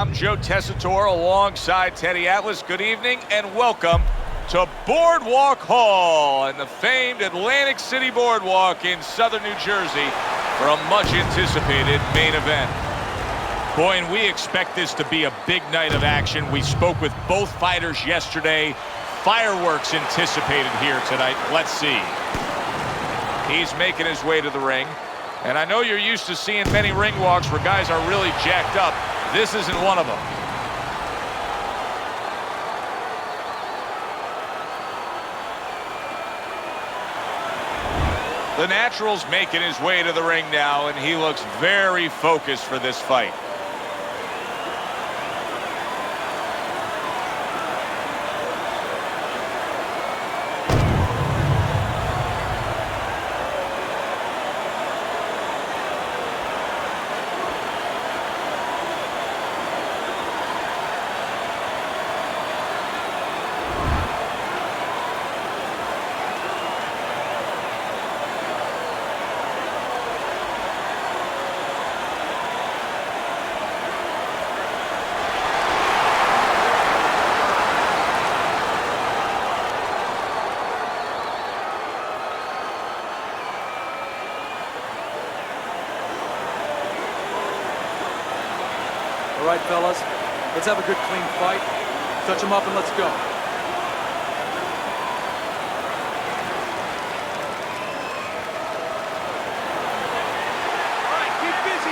I'm Joe Tessitore alongside Teddy Atlas. Good evening and welcome to Boardwalk Hall and the famed Atlantic City Boardwalk in southern New Jersey for a much-anticipated main event. Boy, and we expect this to be a big night of action. We spoke with both fighters yesterday. Fireworks anticipated here tonight. Let's see. He's making his way to the ring. And I know you're used to seeing many ring walks where guys are really jacked up. This isn't one of them. The Natural's making his way to the ring now, and he looks very focused for this fight. All right, fellas, let's have a good, clean fight. Touch him up and let's go.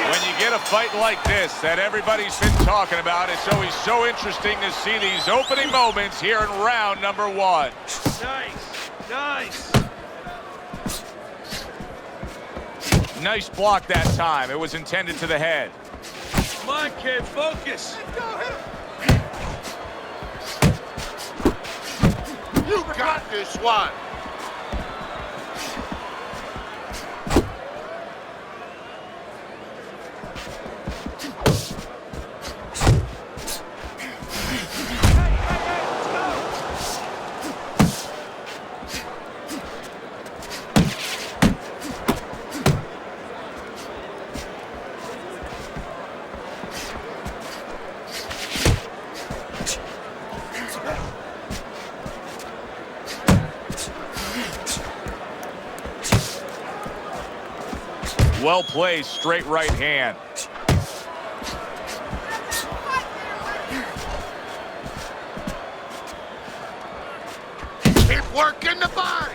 When you get a fight like this that everybody's been talking about, it's always so interesting to see these opening moments here in round number one. Nice. Nice block that time. It was intended to the head. Come on, kid, focus. You got this one. Well played, straight right hand. Keep working the body.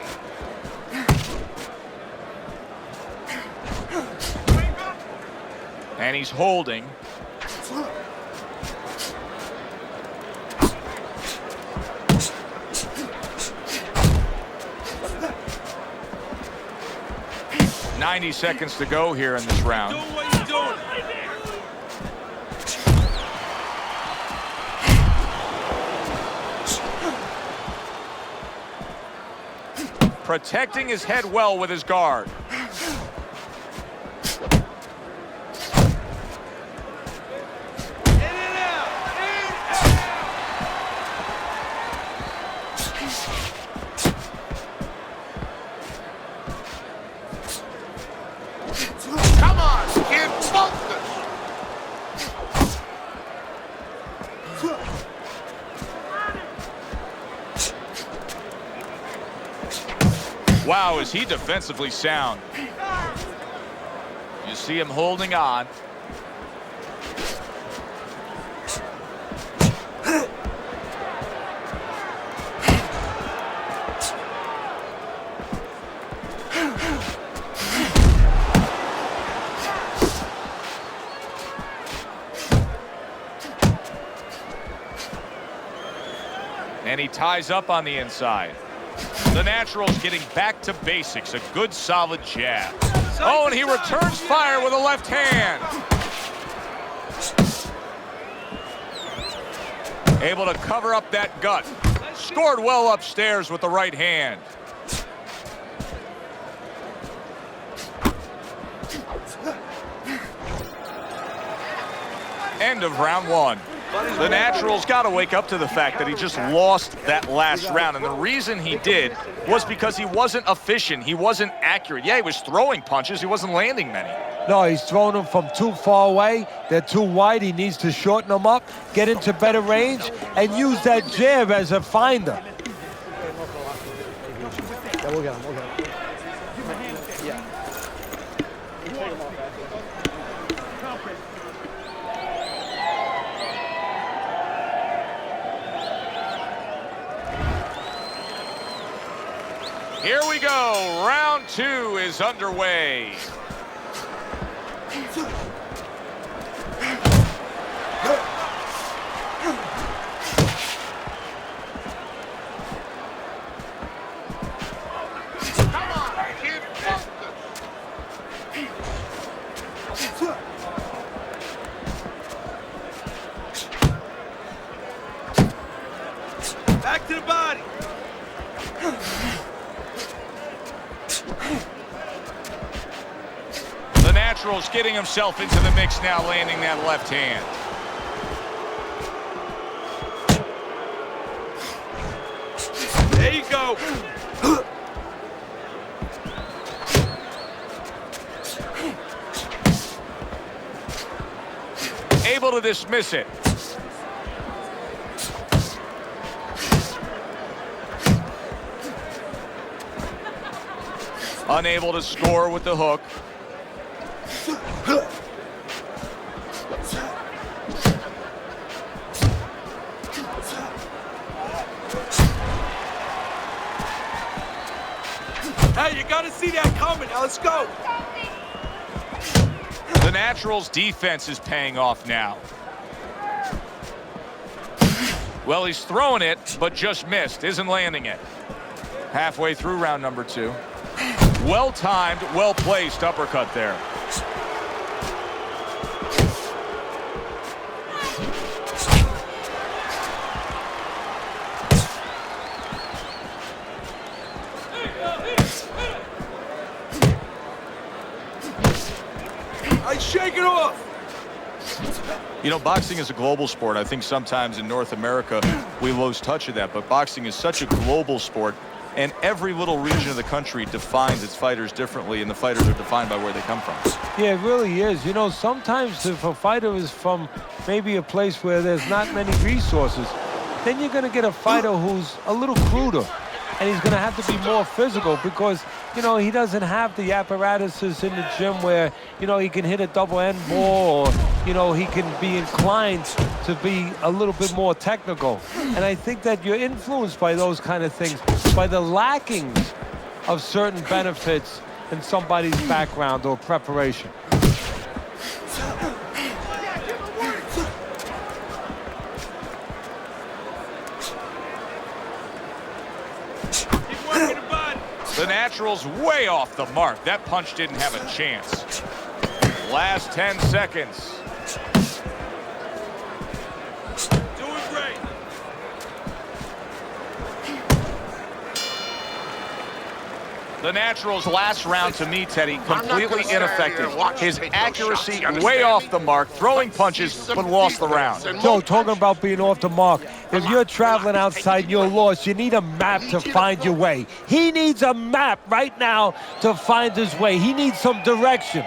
And he's holding. .90 seconds to go here in this round. Do what you're doing. Protecting his head well with his guard. Come on, kid, focus. Wow, is he defensively sound. You see him holding on. And he ties up on the inside. The Natural's getting back to basics. A good, solid jab. Oh, and he returns fire with a left hand. Able to cover up that gut. Scored well upstairs with the right hand. End of round one. The Natural's got to wake up to the fact that he just lost that last round. And the reason he did was because he wasn't efficient. He wasn't accurate. Yeah, he was throwing punches. He wasn't landing many. No, he's throwing them from too far away. They're too wide. He needs to shorten them up, get into better range, and use that jab as a finder. Yeah, we'll get him. Yeah. Here we go. Round 2 is underway. Back to the body. The Natural's getting himself into the mix now, landing that left hand. There you go. Able to dismiss it. Unable to score with the hook. Hey, you gotta see that coming. Now let's go. The Natural's defense is paying off now. Well, he's throwing it, but just missed. Isn't landing it. Halfway through round number 2. Well-timed, well-placed uppercut there. I shake it off. You know, boxing is a global sport. I think sometimes in North America we lose touch of that, but boxing is such a global sport, and every little region of the country defines its fighters differently, and the fighters are defined by where they come from. Yeah, it really is. You know, sometimes if a fighter is from maybe a place where there's not many resources, then you're going to get a fighter who's a little cruder, and he's going to have to be more physical because, you know, he doesn't have the apparatuses in the gym where, you know, he can hit a double end ball or, you know, he can be inclined to be a little bit more technical. And I think that you're influenced by those kind of things, by the lackings of certain benefits in somebody's background or preparation. Keep working the body. The Natural's way off the mark. That punch didn't have a chance. Last 10 seconds. Doing great. The Natural's last round to me, Teddy, not completely gonna stand ineffective. here and watch His him take those accuracy shots, you understand way me? off the mark, throwing punches, but lost the round. Joe, talking about being off the mark. If you're traveling outside and you're lost, you need a map to find your way. He needs a map right now to find his way. He needs some direction.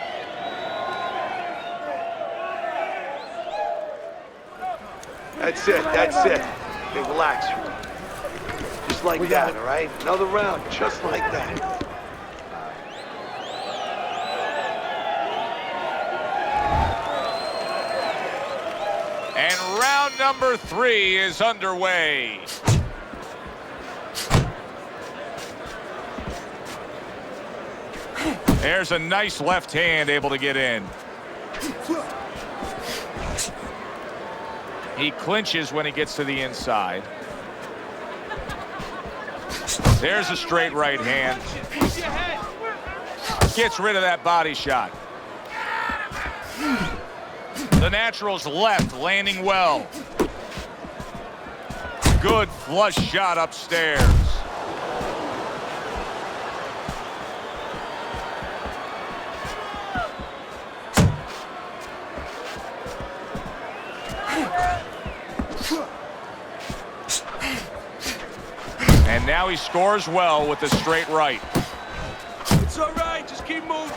That's it, that's it. Okay, relax. Just like that, all right? Another round, just like that. And round number 3 is underway. There's a nice left hand able to get in. He clinches when he gets to the inside. There's a straight right hand. Keep your head. Gets rid of that body shot. The Natural's left landing well. Good flush shot upstairs. And now he scores well with the straight right. It's all right. Just keep moving.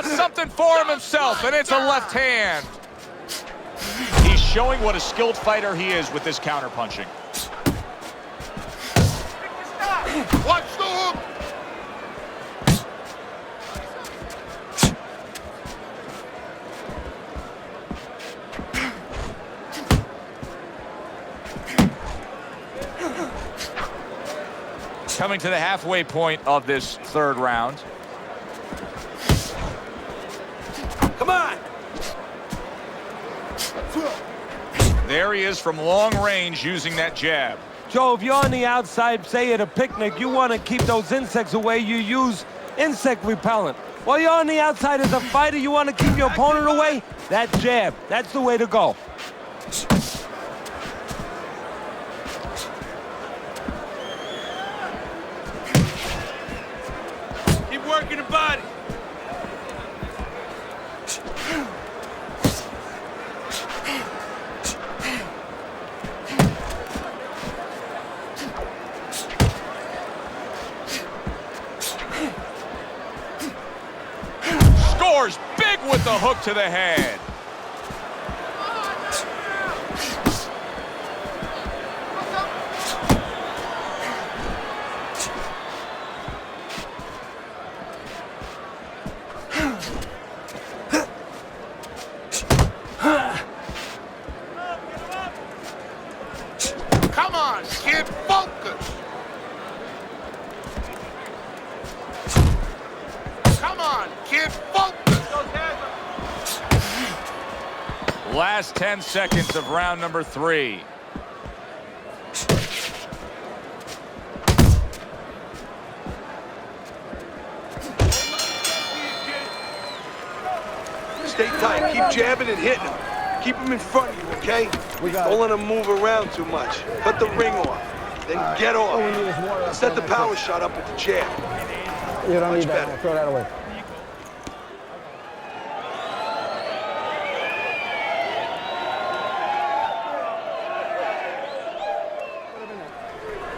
something for himself, and it's a left hand. He's showing what a skilled fighter he is with this counterpunching. Watch the hook. Coming to the halfway point of this third round. Come on. There he is from long range using that jab. Joe, if you're on the outside, say at a picnic, you want to keep those insects away, you use insect repellent. While you're on the outside as a fighter, you want to keep your opponent away, that jab, that's the way to go. Keep working the body. Scores big with the hook to the head. Come on, kid, focus. Come on, kid, focus. Last 10 seconds of round number 3. Stay tight. Keep jabbing and hitting him. Keep him in front of you, okay? Don't let him move around too much. Cut the ring off. Then get off. Set the power shot up with the jab. You don't Much need that. better. Throw that away.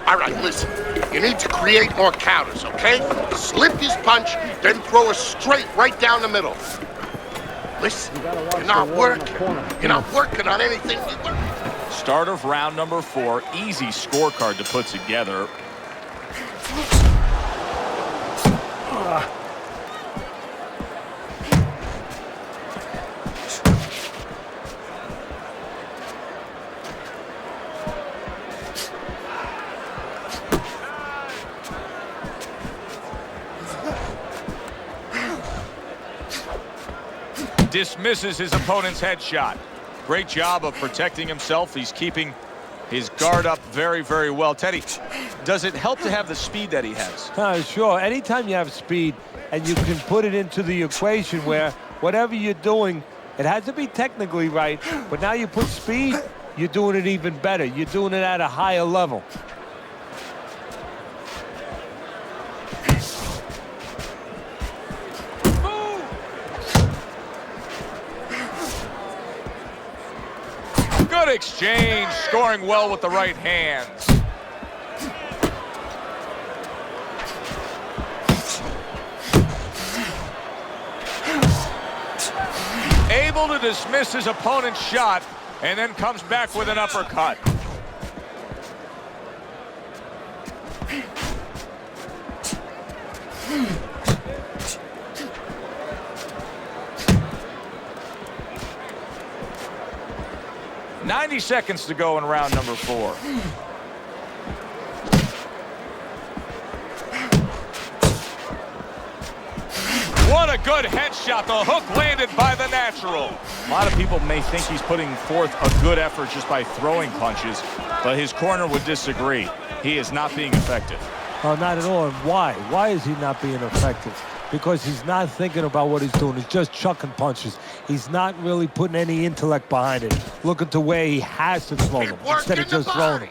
All right, listen. You need to create more counters, okay? Slip his punch, then throw a straight right down the middle. Listen, you're not working. You're not working on anything. Start of round number 4. Easy scorecard to put together. Dismisses his opponent's headshot. Great job of protecting himself. He's keeping his guard up very, very well. Teddy, does it help to have the speed that he has? Sure. Anytime you have speed and you can put it into the equation where whatever you're doing, it has to be technically right, but now you put speed, you're doing it even better. You're doing it at a higher level. Good exchange, scoring well with the right hands. Able to dismiss his opponent's shot and then comes back with an uppercut. .90 seconds to go in round number 4. What a good headshot. The hook landed by the natural. A lot of people may think he's putting forth a good effort just by throwing punches, but his corner would disagree. He is not being effective. Oh, not at all. And why? Why is he not being effective? Because he's not thinking about what he's doing. He's just chucking punches. He's not really putting any intellect behind it, looking to where he has to throw them instead of just throwing them.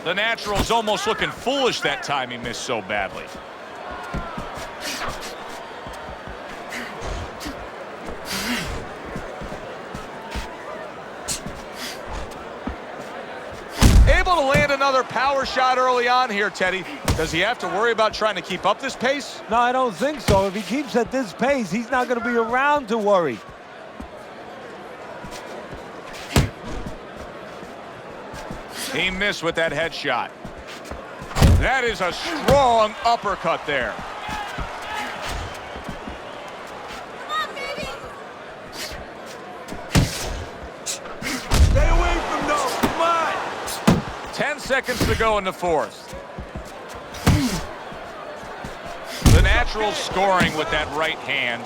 The natural's almost looking foolish that time he missed so badly. able to land another power shot early on here, Teddy. Does he have to worry about trying to keep up this pace? No, I don't think so. If he keeps at this pace, he's not going to be around to worry. He missed with that headshot. That is a strong uppercut there. Stay away from those. Come on. 10 seconds to go in the fourth. The natural scoring with that right hand.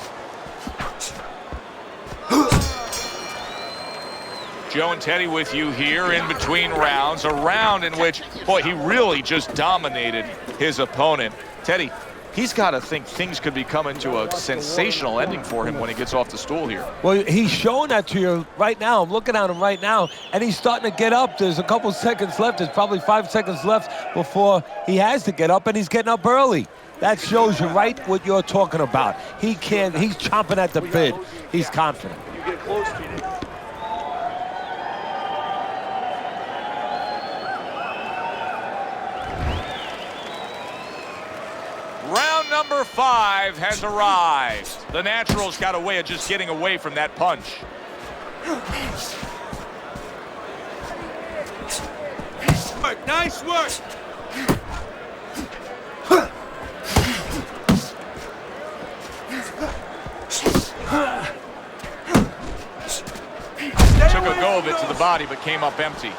Joe and Teddy with you here in between rounds. A round in which, boy, he really just dominated his opponent. Teddy, he's got to think things could be coming to a sensational ending for him when he gets off the stool here. Well, he's showing that to you right now. I'm looking at him right now, and he's starting to get up. There's a couple seconds left. There's probably 5 seconds left before he has to get up, and he's getting up early. That shows you right what you're talking about. He's chomping at the bit. He's confident. You get close to it. Round number 5 has arrived. The Natural's got a way of just getting away from that punch. Nice work. Took a go of it to the body, but came up empty.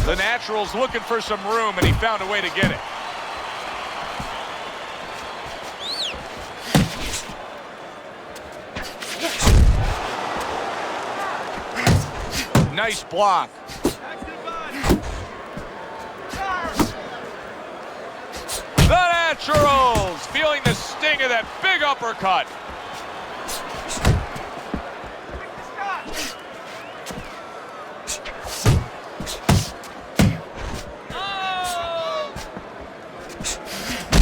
The Natural's looking for some room, and he found a way to get it. Nice block. The Naturals feeling the sting of that big uppercut.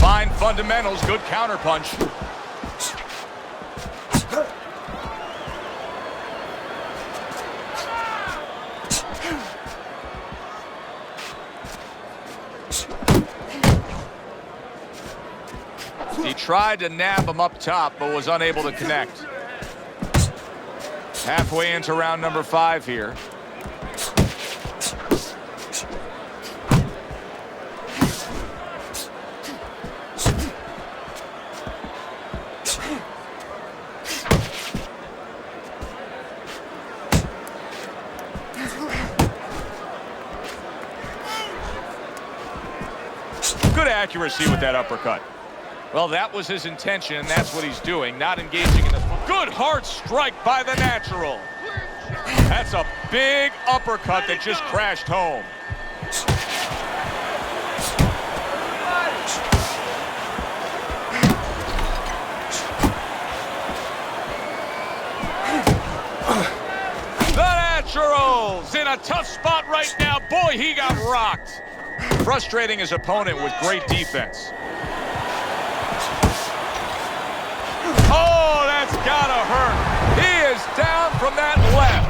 Fine fundamentals, good counterpunch. He tried to nab him up top, but was unable to connect. Halfway into round number 5 here. Good accuracy with that uppercut. Well, that was his intention, and that's what he's doing, not engaging in the... Good hard strike by the Natural. That's a big uppercut that just crashed home. The Natural's in a tough spot right now. Boy, he got rocked. Frustrating his opponent with great defense. Oh, that's gotta hurt. He is down from that left.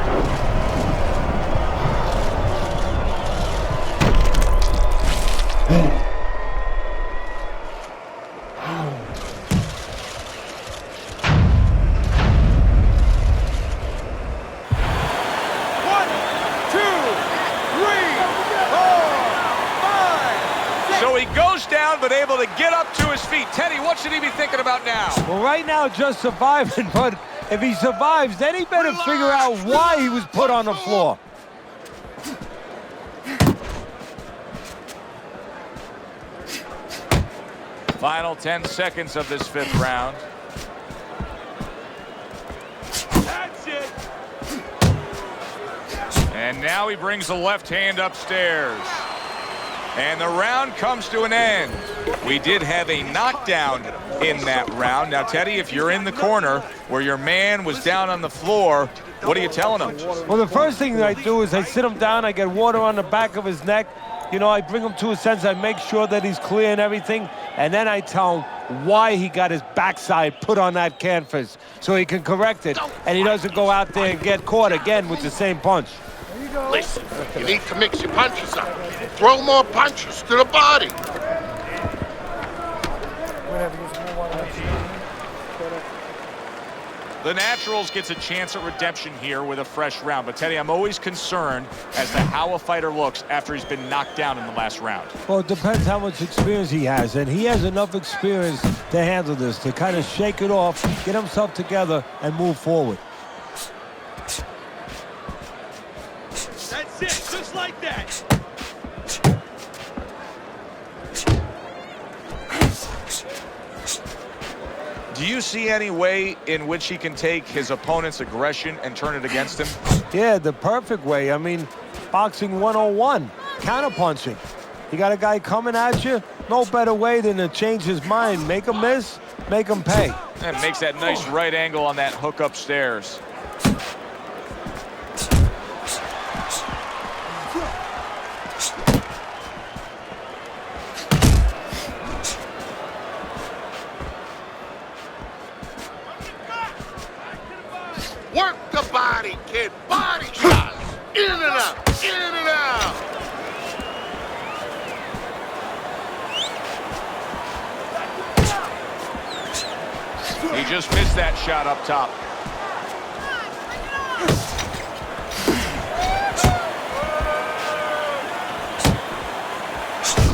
So he goes down, but able to get up to his feet. Teddy, what should he be thinking about now? Well, right now, just surviving, but if he survives, then he better figure out why he was put on the floor. Final 10 seconds of this 5th round. That's it. And now he brings the left hand upstairs. And the round comes to an end. We did have a knockdown in that round. Now, Teddy, if you're in the corner where your man was down on the floor, what are you telling him? Well, the first thing that I do is I sit him down, I get water on the back of his neck. You know, I bring him to a sense, I make sure that he's clear and everything, and then I tell him, why he got his backside put on that canvas so he can correct it, and he doesn't go out there and get caught again with the same punch. Listen, you need to mix your punches up. Throw more punches to the body. The Naturals gets a chance at redemption here with a fresh round. But, Teddy, I'm always concerned as to how a fighter looks after he's been knocked down in the last round. Well, it depends how much experience he has, and he has enough experience to handle this, to kind of shake it off, get himself together, and move forward. That's it, just like that. Do you see any way in which he can take his opponent's aggression and turn it against him? Yeah, the perfect way. I mean, boxing 101, counterpunching. You got a guy coming at you, no better way than to change his mind. Make him miss, make him pay. And makes that nice right angle on that hook upstairs. Work the body, kid. Body shots. In and out. In and out. He just missed that shot up top.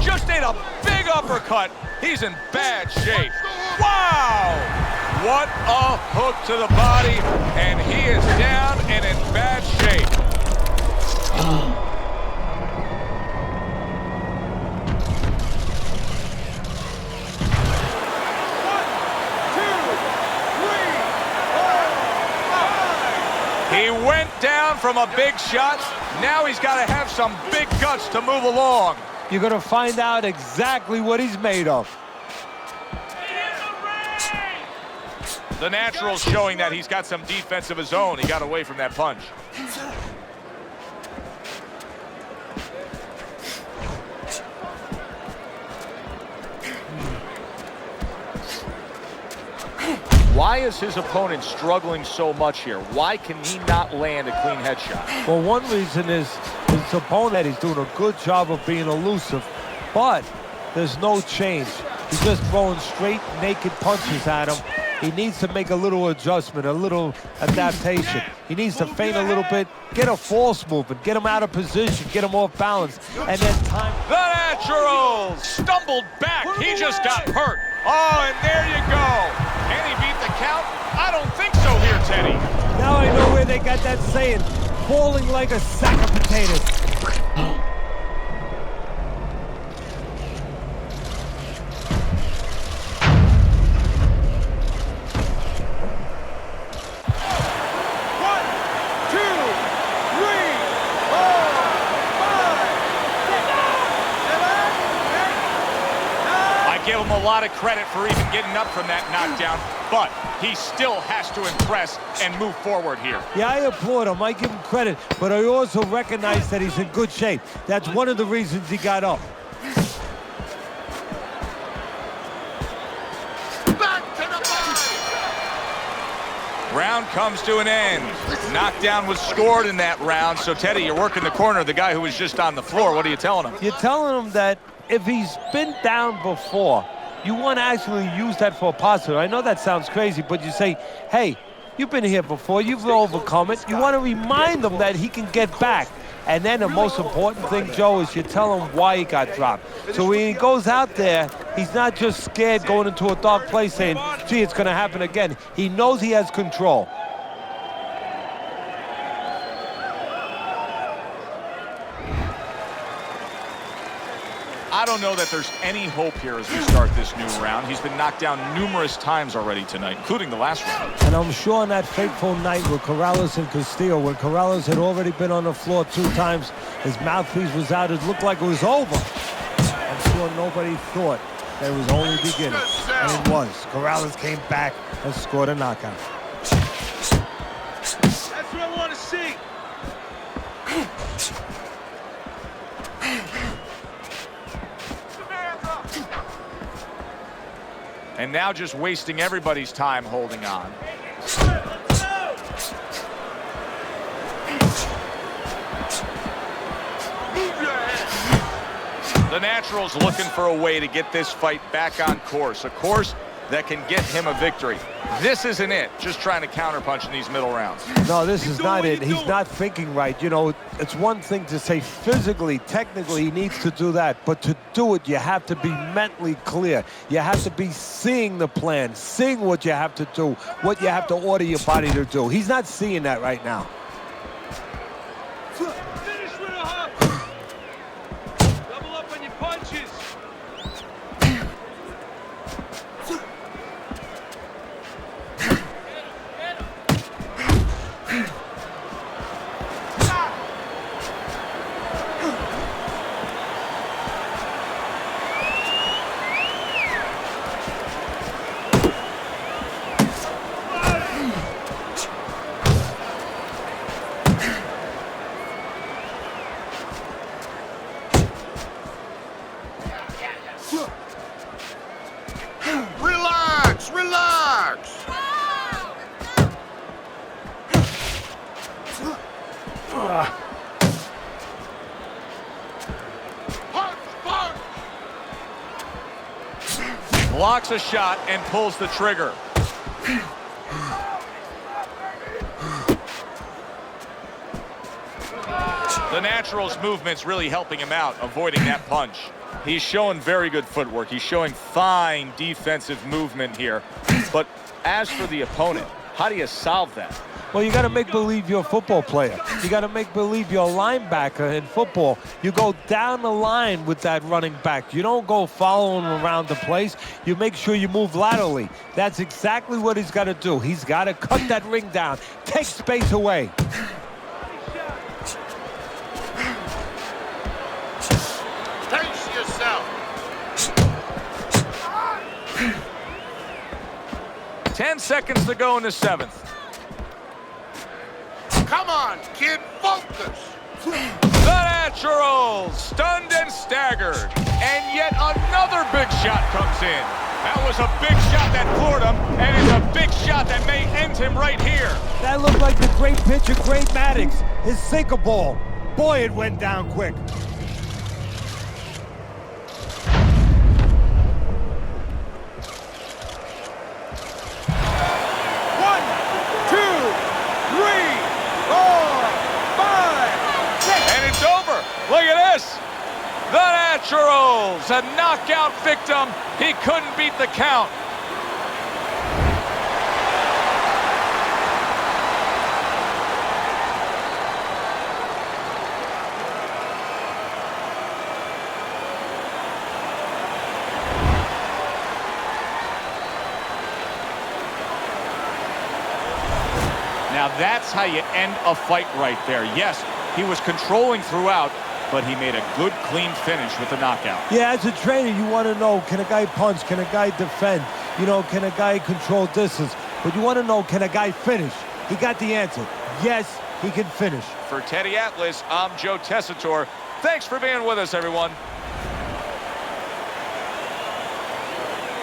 Just ate a big uppercut. He's in bad shape. Wow! What a hook to the body, and he is down and in bad shape. He went down from a big shot. Now he's got to have some big guts to move along. You're going to find out exactly what he's made of. The Natural's showing that he's got some defense of his own. He got away from that punch. Why is his opponent struggling so much here? Why can he not land a clean headshot? Well, one reason is his opponent is doing a good job of being elusive, but there's no change. He's just throwing straight, naked punches at him. He needs to make a little adjustment, a little adaptation. He needs to feint a little bit, get a false movement, get him out of position, get him off balance, and then time. The Naturals stumbled back. He just got hurt. Oh, and there you go. Can he beat the count? I don't think so here, Teddy. Now I know where they got that saying, falling like a sack of potatoes. Give him a lot of credit for even getting up from that knockdown, but he still has to impress and move forward here. Yeah, I applaud him. I give him credit, but I also recognize that he's in good shape. That's one of the reasons he got up. Back to the body. Round comes to an end. Knockdown was scored in that round. So, Teddy, you're working the corner of the guy who was just on the floor. What are you telling him? You're telling him that if he's been down before, you want to actually use that for a positive. I know that sounds crazy, but you say, hey, you've been here before, you've overcome it. You want to remind him that he can get back. And then the most important thing, Joe, is you tell him why he got dropped. So when he goes out there, he's not just scared going into a dark place saying, gee, it's going to happen again. He knows he has control. I don't know that there's any hope here as we start this new round. He's been knocked down numerous times already tonight, including the last round. And I'm sure on that fateful night with Corrales and Castillo, when Corrales had already been on the floor 2 times, his mouthpiece was out, it looked like it was over. I'm sure nobody thought that it was only beginning. And it was. Corrales came back and scored a knockout. That's what I want to see. And now just wasting everybody's time holding on. The Natural's looking for a way to get this fight back on course, a course that can get him a victory. This isn't it, just trying to counterpunch in these middle rounds. No, this is not it. He's not thinking right. You know, it's one thing to say physically, technically, he needs to do that. But to do it, you have to be mentally clear. You have to be seeing the plan, seeing what you have to do, what you have to order your body to do. He's not seeing that right now. Finish with a hook. Double up on your punches. Relax, relax. Punch, punch. Blocks a shot and pulls the trigger. The Natural's movement's really helping him out, avoiding that punch. He's showing very good footwork. He's showing fine defensive movement here. But as for the opponent, how do you solve that? Well, you got to make believe you're a football player. You got to make believe you're a linebacker in football. You go down the line with that running back. You don't go following him around the place. You make sure you move laterally. That's exactly what he's got to do. He's got to cut that ring down, take space away. Pace yourself. 10 seconds to go in the 7th. Come on, kid, focus. The Natural, stunned and staggered. And yet another big shot comes in. That was a big shot that floored him, and it's a big shot that may end him right here. That looked like the great pitcher, Great Maddox, his sinker ball. Boy, it went down quick. Look at this. The Naturals, a knockout victim. He couldn't beat the count. Now that's how you end a fight right there. Yes, he was controlling throughout, but he made a good, clean finish with the knockout. Yeah, as a trainer, you want to know, can a guy punch? Can a guy defend? You know, can a guy control distance? But you want to know, can a guy finish? He got the answer. Yes, he can finish. For Teddy Atlas, I'm Joe Tessitore. Thanks for being with us, everyone.